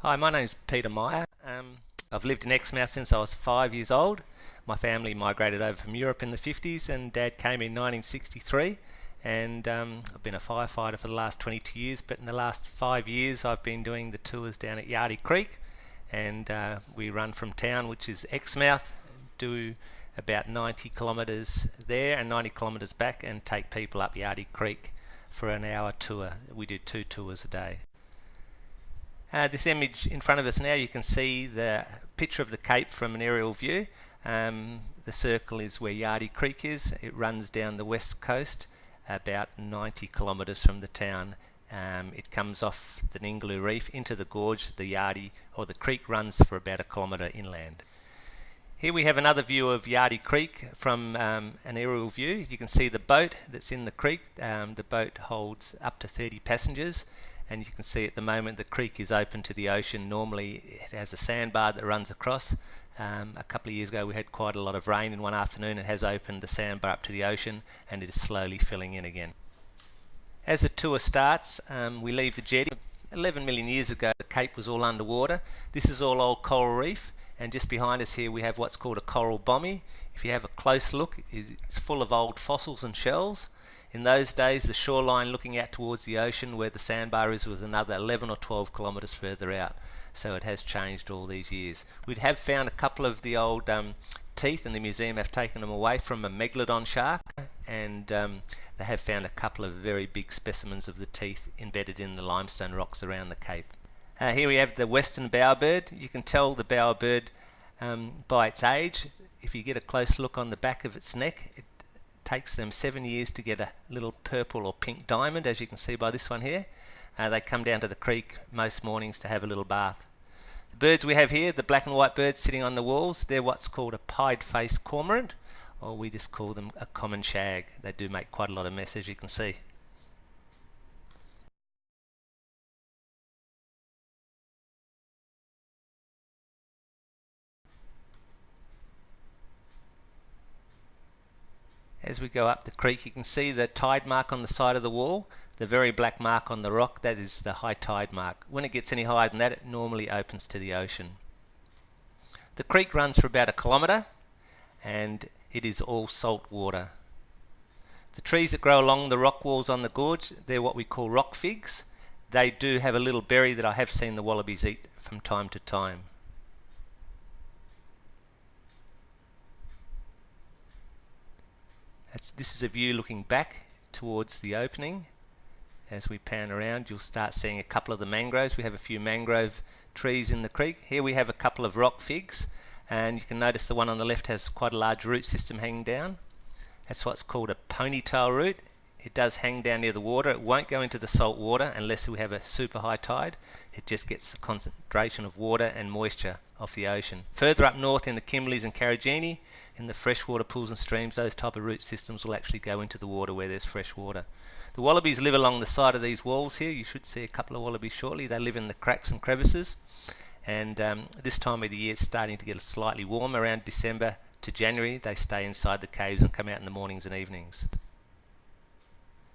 Hi, my name's Peter Meyer. I've lived in Exmouth since I was 5 years old. My family migrated over from Europe in the 50s and Dad came in 1963, and I've been a firefighter for the last 22 years, but in the last 5 years I've been doing the tours down at Yardie Creek, and we run from town, which is Exmouth, do about 90 kilometres there and 90 kilometres back, and take people up Yardie Creek for an hour tour. We do 2 tours a day. This image in front of us now, you can see the picture of the Cape from an aerial view. The circle is where Yardie Creek is. It runs down the west coast about 90 kilometres from the town. It comes off the Ningaloo Reef into the gorge. The Yardie, or the creek, runs for about a kilometre inland. Here we have another view of Yardie Creek from an aerial view. You can see the boat that's in the creek. The boat holds up to 30 passengers. And you can see at the moment the creek is open to the ocean. Normally it has a sandbar that runs across. A couple of years ago we had quite a lot of rain in one afternoon. It has opened the sandbar up to the ocean, and it is slowly filling in again. As the tour starts, we leave the jetty. 11 million years ago the Cape was all underwater. This is all old coral reef, and just behind us here we have what's called a coral bommy. If you have a close look, it's full of old fossils and shells. In those days, the shoreline looking out towards the ocean where the sandbar is was another 11 or 12 kilometres further out. So it has changed all these years. We have found a couple of the old teeth, and the museum have taken them away from a megalodon shark, and they have found a couple of very big specimens of the teeth embedded in the limestone rocks around the Cape. Here we have the western bowerbird. You can tell the bowerbird by its age. If you get a close look on the back of its neck, it takes them 7 years to get a little purple or pink diamond, as you can see by this one here. They come down to the creek most mornings to have a little bath. The birds we have here, the black and white birds sitting on the walls, they're what's called a pied-faced cormorant, or we just call them a common shag. They do make quite a lot of mess, as you can see. As we go up the creek, you can see the tide mark on the side of the wall. The very black mark on the rock, that is the high tide mark. When it gets any higher than that, it normally opens to the ocean. The creek runs for about a kilometre, and it is all salt water. The trees that grow along the rock walls on the gorge, they're what we call rock figs. They do have a little berry that I have seen the wallabies eat from time to time. This is a view looking back towards the opening. As we pan around, you'll start seeing a couple of the mangroves. We have a few mangrove trees in the creek. Here we have a couple of rock figs, and you can notice the one on the left has quite a large root system hanging down. That's what's called a ponytail root. It does hang down near the water. It won't go into the salt water unless we have a super high tide. It just gets the concentration of water and moisture off the ocean. Further up north in the Kimberleys and Carragini, in the freshwater pools and streams, those type of root systems will actually go into the water where there's fresh water. The wallabies live along the side of these walls here. You should see a couple of wallabies shortly. They live in the cracks and crevices, and this time of the year it's starting to get slightly warm. Around December to January they stay inside the caves and come out in the mornings and evenings.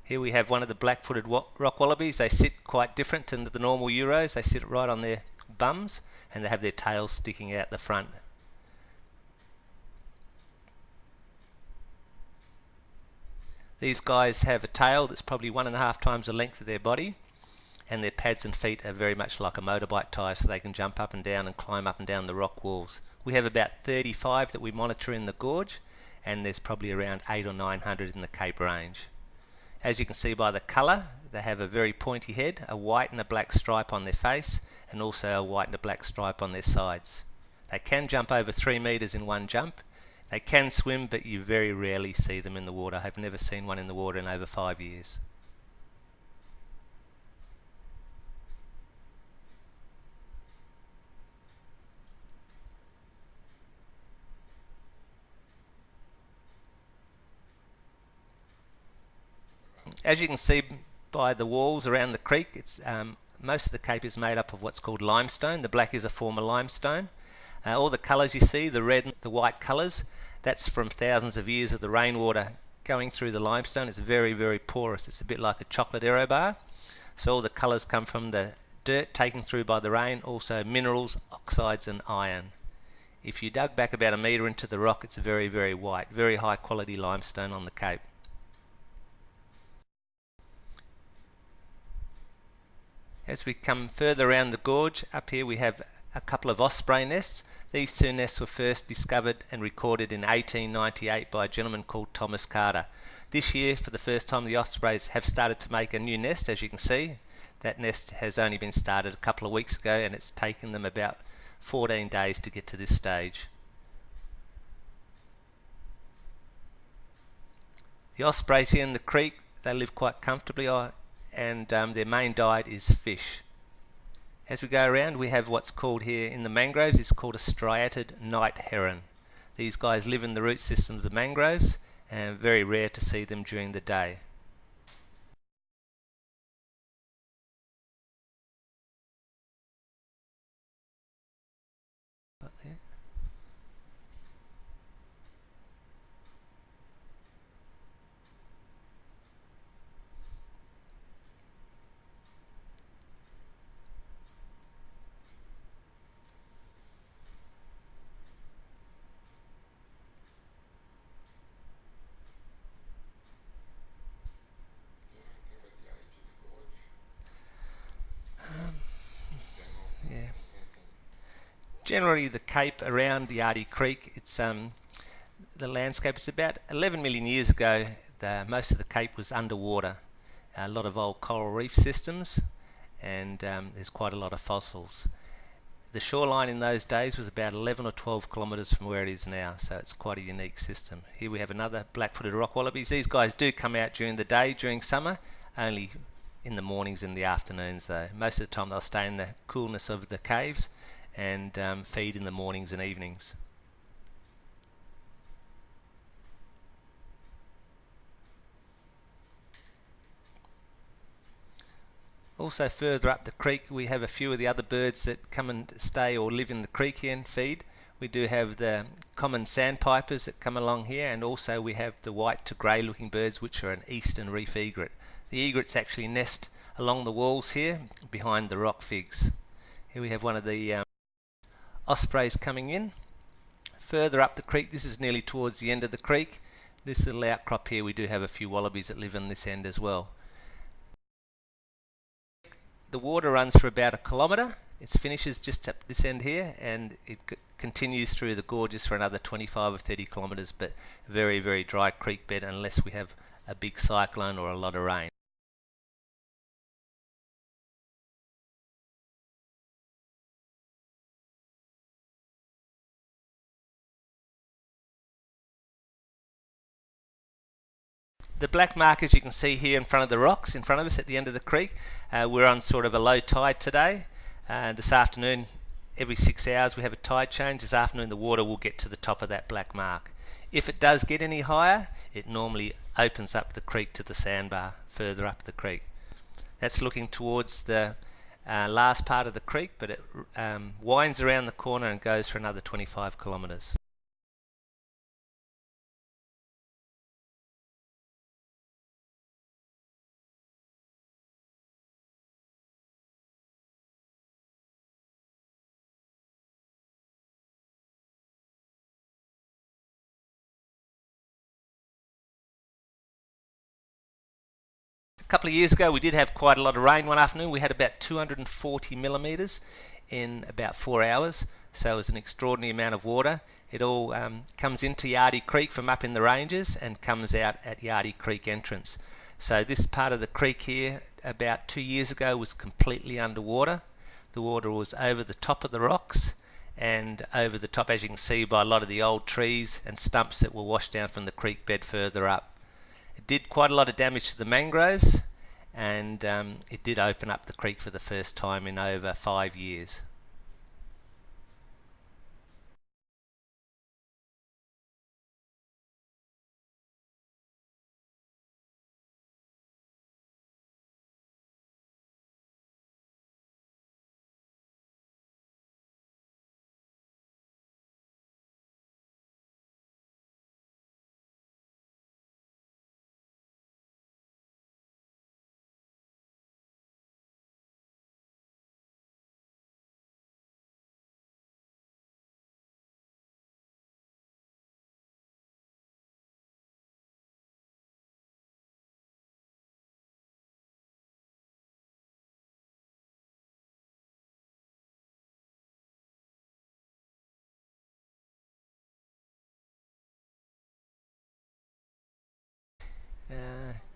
Here we have one of the black-footed rock wallabies. They sit quite different to the normal Euros. They sit right on their bums, and they have their tails sticking out the front. These guys have a tail that's probably 1.5 times the length of their body, and their pads and feet are very much like a motorbike tyre, so they can jump up and down and climb up and down the rock walls. We have about 35 that we monitor in the gorge, and there's probably around 800 or 900 in the Cape Range. As you can see by the colour, they have a very pointy head, a white and a black stripe on their face, and also a white and a black stripe on their sides. They can jump over 3 metres in one jump. They can swim, but you very rarely see them in the water. I've never seen one in the water in over 5 years. As you can see by the walls around the creek, most of the Cape is made up of what's called limestone. The black is a form of limestone. All the colours you see, the red and the white colours, that's from thousands of years of the rainwater going through the limestone. It's very, very porous. It's a bit like a chocolate aero bar. So all the colours come from the dirt taken through by the rain, also minerals, oxides and iron. If you dug back about a metre into the rock, it's very, very white, very high quality limestone on the Cape. As we come further around the gorge, up here we have a couple of osprey nests. These two nests were first discovered and recorded in 1898 by a gentleman called Thomas Carter. This year, for the first time, the ospreys have started to make a new nest, as you can see. That nest has only been started a couple of weeks ago, and it's taken them about 14 days to get to this stage. The ospreys here in the creek, they live quite comfortably, and their main diet is fish. As we go around, we have what's called here in the mangroves, it's called a striated night heron. These guys live in the root system of the mangroves, and very rare to see them during the day. Yeah. Generally, the Cape around Yardie Creek, it's the landscape is about 11 million years ago. Most of the Cape was underwater. A lot of old coral reef systems, and there's quite a lot of fossils. The shoreline in those days was about 11 or 12 kilometres from where it is now, so it's quite a unique system. Here we have another black-footed rock wallabies. These guys do come out during the day during summer, only in the mornings and the afternoons though. Most of the time they'll stay in the coolness of the caves and feed in the mornings and evenings. Also further up the creek we have a few of the other birds that come and stay or live in the creek here and feed. We do have the common sandpipers that come along here, and also we have the white to grey looking birds, which are an eastern reef egret. The egrets actually nest along the walls here behind the rock figs. Here we have one of the ospreys coming in. Further up the creek, this is nearly towards the end of the creek. This little outcrop here, we do have a few wallabies that live on this end as well. The water runs for about 1 kilometre. It finishes just at this end here, and it continues through the gorges for another 25 or 30 kilometres, but very, very dry creek bed unless we have a big cyclone or a lot of rain. The black mark, as you can see here in front of the rocks in front of us at the end of the creek, we're on sort of a low tide today. This afternoon, every 6 hours we have a tide change. This afternoon the water will get to the top of that black mark. If it does get any higher, it normally opens up the creek to the sandbar further up the creek. That's looking towards the last part of the creek, but it winds around the corner and goes for another 25 kilometres. A couple of years ago we did have quite a lot of rain one afternoon. We had about 240 millimetres in about 4 hours, so it was an extraordinary amount of water. It all comes into Yardie Creek from up in the ranges and comes out at Yardie Creek entrance. So this part of the creek here about 2 years ago was completely underwater. The water was over the top of the rocks and over the top, as you can see, by a lot of the old trees and stumps that were washed down from the creek bed further up. It did quite a lot of damage to the mangroves, and it did open up the creek for the first time in over 5 years.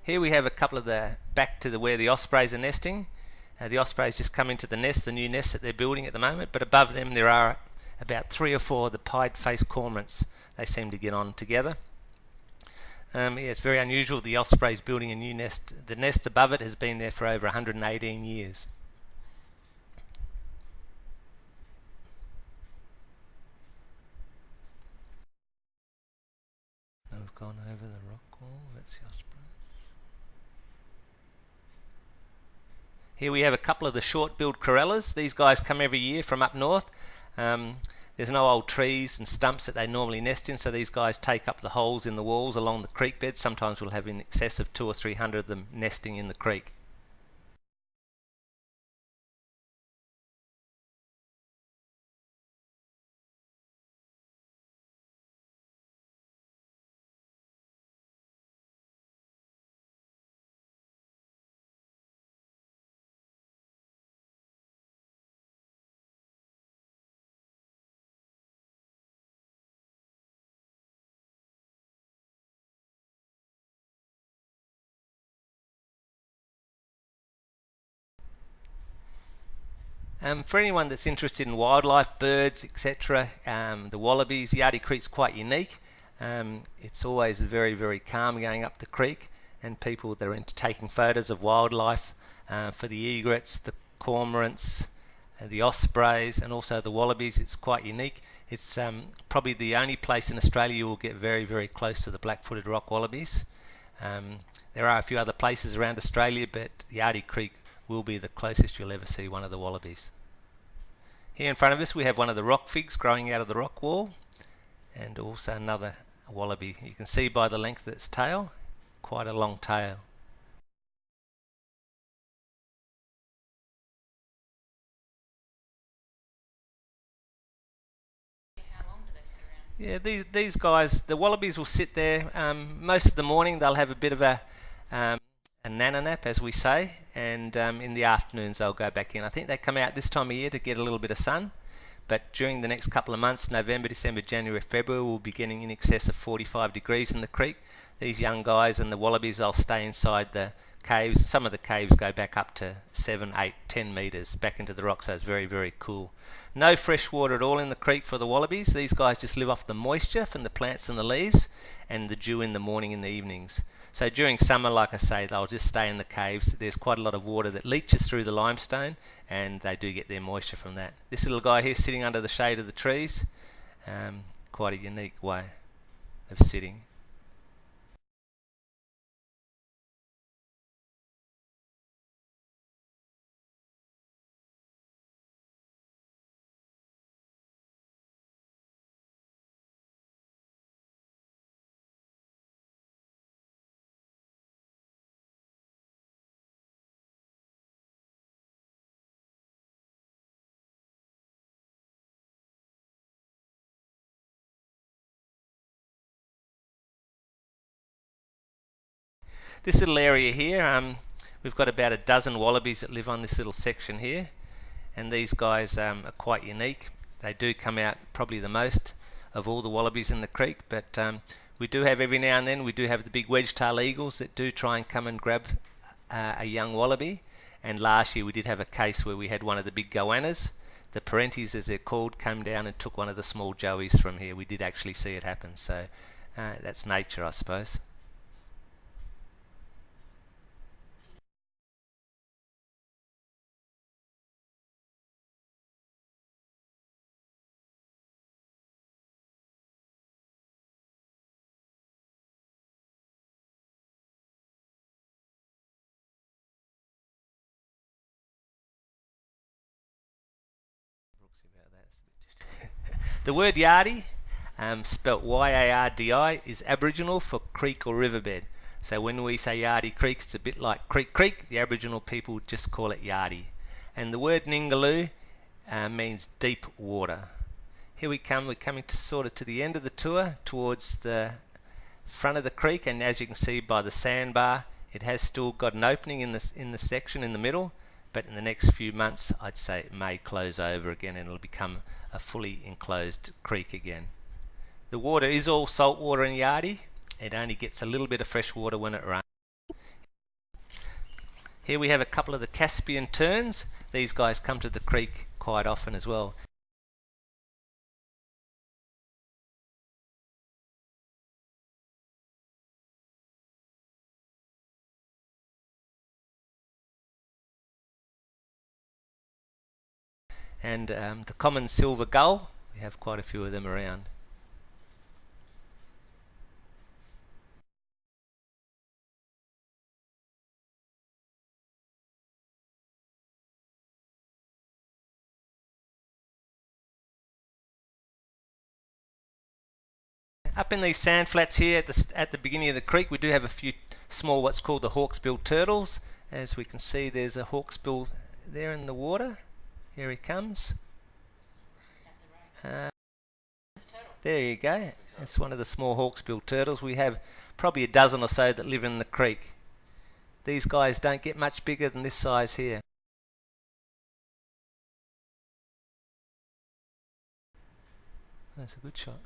Here we have a couple of the back to where the ospreys are nesting. The ospreys just come into the nest, the new nest that they're building at the moment, but above them there are about 3 or 4 of the pied-faced cormorants. They seem to get on together. Yeah, it's very unusual, the osprey's building a new nest. The nest above it has been there for over 118 years. Now we've gone over the rock wall. That's the ospreys. Here we have a couple of the short-billed corellas. These guys come every year from up north. There's no old trees and stumps that they normally nest in, so these guys take up the holes in the walls along the creek bed. Sometimes we'll have in excess of 200 or 300 of them nesting in the creek. For anyone that's interested in wildlife, birds, etc., the Wallabies, Yardie Creek's quite unique. It's always very, very calm going up the creek, and people that are into taking photos of wildlife for the egrets, the cormorants, the ospreys, and also the wallabies, it's quite unique. It's probably the only place in Australia you will get very, very close to the black-footed rock wallabies. There are a few other places around Australia, but Yardie Creek will be the closest you'll ever see one of the wallabies. Here in front of us we have one of the rock figs growing out of the rock wall, and also another wallaby. You can see by the length of its tail, quite a long tail. How long do they sit around? Yeah, these guys, the wallabies will sit there most of the morning. They'll have a bit of a nana nap, as we say, and in the afternoons they'll go back in. I think they come out this time of year to get a little bit of sun, but during the next couple of months, November, December, January, February, we'll be getting in excess of 45 degrees in the creek. These young guys and the wallabies, they'll stay inside the caves. Some of the caves go back up to 7, 8, 10 metres back into the rock, so it's very, very cool. No fresh water at all in the creek for the wallabies. These guys just live off the moisture from the plants and the leaves and the dew in the morning and the evenings. So during summer, like I say, they'll just stay in the caves. There's quite a lot of water that leaches through the limestone, and they do get their moisture from that. This little guy here sitting under the shade of the trees, quite a unique way of sitting. This little area here, we've got about a dozen wallabies that live on this little section here, and these guys are quite unique. They do come out probably the most of all the wallabies in the creek, but we do have every now and then, we do have the big wedge-tail eagles that do try and come and grab a young wallaby, and last year we did have a case where we had one of the big goannas, the parentes as they're called, came down and took one of the small joeys from here. We did actually see it happen, so that's nature, I suppose. The word Yardie, spelt Y-A-R-D-I, is Aboriginal for creek or riverbed. So when we say Yardie Creek, it's a bit like Creek Creek. The Aboriginal people just call it Yardie. And the word Ningaloo means deep water. Here we come. We're coming to sort of to the end of the tour, towards the front of the creek, and as you can see by the sandbar, it has still got an opening in the section in the middle. But in the next few months, I'd say it may close over again and it'll become a fully enclosed creek again. The water is all salt water in Yardie. It only gets a little bit of fresh water when it rains. Here we have a couple of the Caspian terns. These guys come to the creek quite often as well. And the common silver gull, we have quite a few of them around. Up in these sand flats here at the beginning of the creek, we do have a few small what's called the hawksbill turtles. As we can see, there's a hawksbill there in the water. Here he comes. There you go. It's one of the small hawksbill turtles. We have probably a dozen or so that live in the creek. These guys don't get much bigger than this size here. That's a good shot.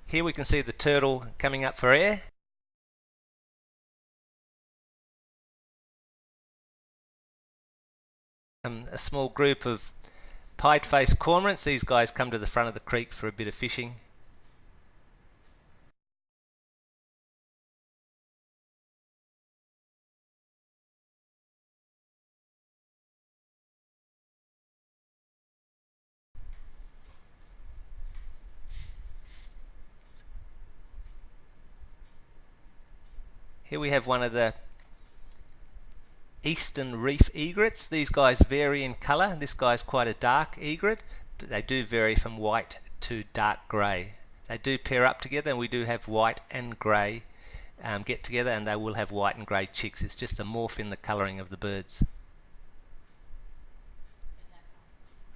Here we can see the turtle coming up for air. A small group of pied-faced cormorants. These guys come to the front of the creek for a bit of fishing. Here we have one of the eastern reef egrets. These guys vary in colour. This guy's quite a dark egret, but they do vary from white to dark grey. They do pair up together, and we do have white and grey get together, and they will have white and grey chicks. It's just a morph in the colouring of the birds.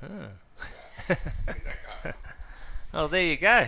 Oh. Well, there you go.